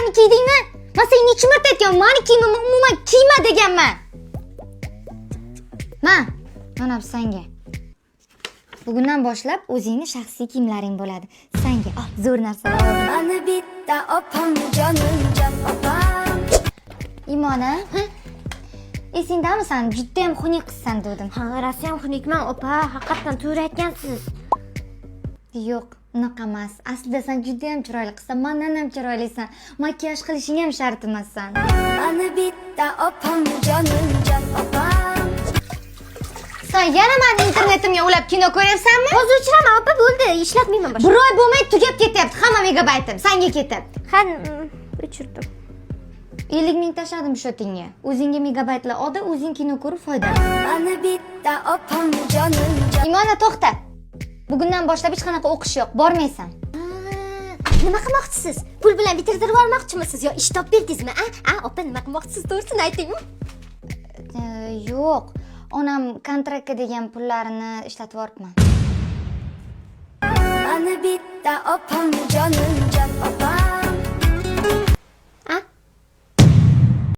Mani kiydingmi? Men senga necha marta aytganman, mani kiyimimni umuman kiyma deganman. Mana bu senga. Bugundan boshlab o'zingning shaxsiy kiyimlaring bo'ladi. Senga zo'r narsalar oldim. Mani bitta opam jonimjon opam. Imona, esingdami sen juda ham xunuk qizsan dedim. Ha, rasam xunukman opa, haqiqatan to'g'ri aytgansiz. Yo'q, unaqa emas. Aslida sen juda ham chiroyli qizsan, mendan ham chiroylisan. Makiyaj qilishing ham shart emas sen. Mani bitta opam jonimjon opam. Sen yana meni internetimga ulab kino ko'ryapsanmi? Hozir o'chiraman opa, bo'ldi, ishlatmayman boshqa. Bir oy bo'lmay tugab ketyapti. Hamma megabaytim senga ketyapti. Ha, o'chirdim. 50 ming tashladim shotingga. O'zingga megabaytlar oldi, o'zing kino ko'rib foydalan. Mani bitta opam jonimjon. Imona to'xta. Bugundan boshlab hech qanaqa o'qish yo'q, bormaysan. Nima qilmoqchisiz? Pul bilan bitirtirib olmoqchimisiz yo ish topib berdingizmi? Opa, nima qilmoqchisiz? To'g'risini aytingmi? Yo'q. Onam kontraktga degan pullarini ishlatib yuboribman. Mani bitta opam jonimjon.